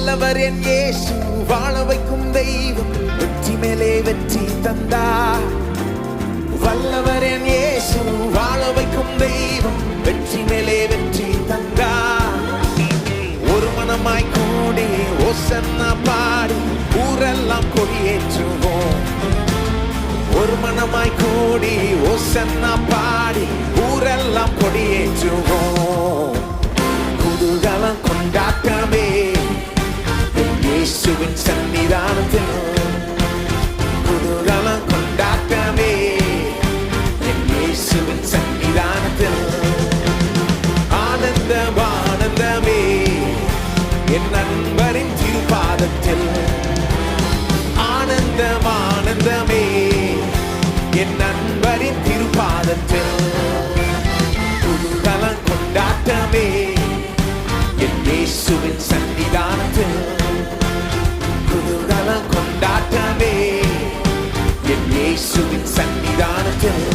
வல்லவர் என் இயேசு, வாழ வைக்கும் தெய்வம், வெற்றி மேலே வெற்றி தந்தார். வல்லவர் என் இயேசு, வாழ வைக்கும் தெய்வம், வெற்றி மேலே வெற்றி தந்தார். ஒரு மனமாய் கூடி ஓசன்னா பாடி ஊரெல்லாம் கொடியேற்றுவோம். ஒரு மனமாய் கூடி ஓசன்னா பாடி ஊரெல்லாம் கொடியேற்றுவோம். குதூகலம் கொண்டாட்டமே இயேசுவின் சன்னிதானத்தில். குதூகலம் கொண்டாட்டமே இயேசுவின் சன்னிதானத்தில். ஆனந்தம் ஆனந்தமே என் நண்பரின் திருப்பாதத்தில். ஆனந்தம் ஆனந்தமே என் நண்பரின் திருப்பாதத்தில். குதூகலம் கொண்டாட்டமே என் இயேசுவின் சன்னிதானத்தில். குதூகலம் கொண்டாட்டமே என் இயேசுவின் சன்னிதானத்தில்.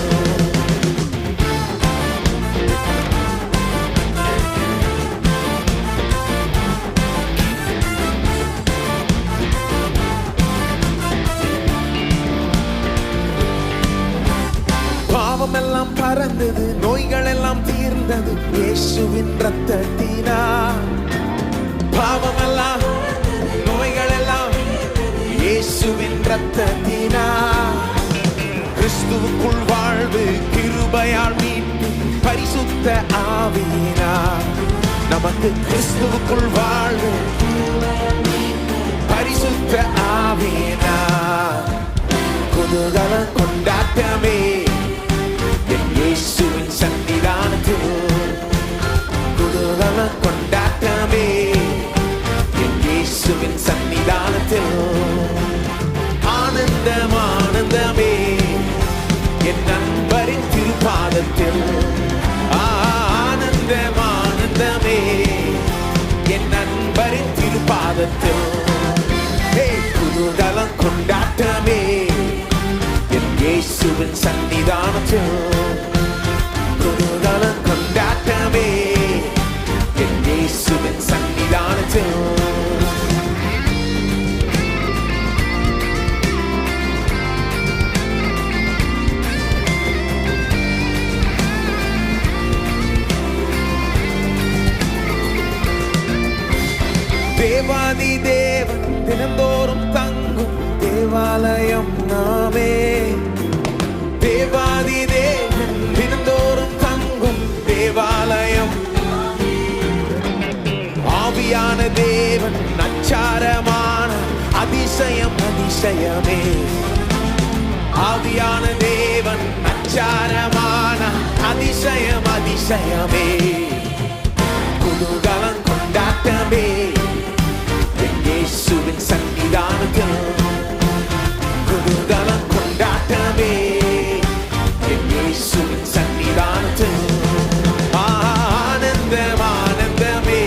பாவமெல்லாம் பறந்தது, நோய்கள் எல்லாம் தீர்ந்தது இயேசுவின் ரத்தத்தினால். பாவமெல்லாம் நோய்கள் எல்லாம் இயேசுவின் ரத்தத்தினால். கிறிஸ்துவுக்குள் வாழ்வு, கிருபையால் மீட்பு, பரிசுத்த ஆவியினால். நமக்கு கிறிஸ்துவுக்குள் வாழ்வு, பரிசுத்த ஆவியினால். குதூகலம் கொண்டாட்டமே என் இயேசுவின் சன்னிதானத்தில். குதூகலம் கொண்டாட்டமே என் இயேசுவின் சன்னிதானத்தில். ஆனந்தம் ஆனந்தமே என் நண்பரின் திருப்பாதத்தில். ஆனந்தம் ஆனந்தமே என் நண்பரின் திருப்பாதத்தில். குதூகலம் கொண்டாட்டமே என் இயேசுவின் சன்னிதானத்தில். குதூகலம் கொண்டாட்டமே என் இயேசுவின் சன்னிதானத்தில். தேவாதி தேவன் தினந்தோறும் தங்கும் தேவாலயம் நாமே. தேவாதி தேவன் தினந்தோறும் தங்கும் தேவாலயம். ஆவியான தேவன் அச்சாரமான அதிசயம் அதிசயமே. ஆவியான தேவன் அச்சாரமான அதிசயம் அதிசயமே. குதூகலம் கொண்டாட்டமே என் இயேசுவின் சன்னிதானத்தில். குதூகலம் கொண்டாட்டமே என் இயேசுவின் சன்னிதானத்தில். ஆனந்தம் ஆனந்தமே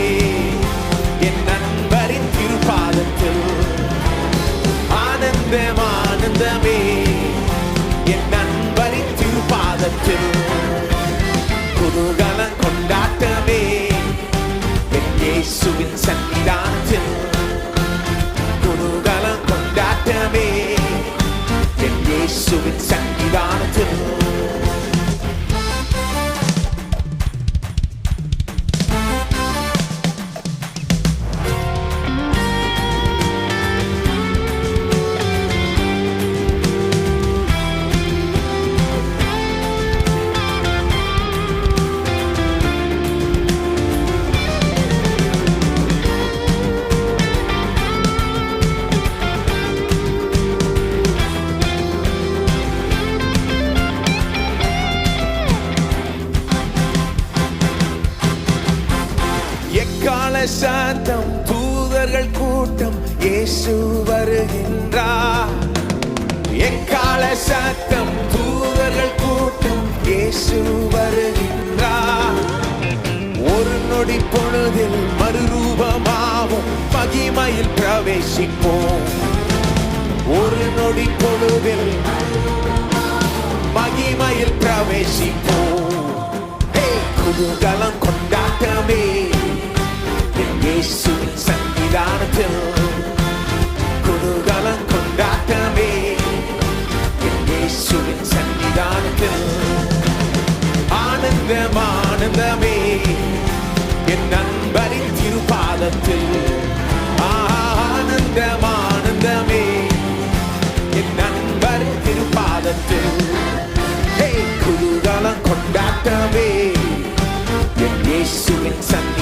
என் நண்பரின் திருப்பாதத்தில். ஆனந்தம் ஆனந்தமே என் நண்பரின் திருப்பாதத்தில். குதூகலம் கொண்டாட்டமே என் இயேசுவின் சன்னிதானத்தில். குதூகலம் கொண்டாட்டமே என் இயேசுவின் சன்னிதானத்தில். சத்தம் தூதர்கள் கூட்டம் இயேசு வருகின்றார். எக்கால சத்தம் தூதர்கள் கூட்டம் இயேசு வருகின்றார். ஒரு நொடி பொழுதில் மறுரூபமாவும் மகிமையில் பிரவேசிப்போம். ஒரு நொடி பொழுதில் மகிமையில் பிரவேசிப்போம். குதூகலம் கொண்டாட்டமே இயேசுவின் சன்னிதானத்தில். திருப்பாதத்தில் ஆனந்தம் ஆனந்தமே என் நண்பர் திருப்பாதத்தில் குதூகலம் கொண்டாட்டமே என் இயேசுவின் சந்நிதி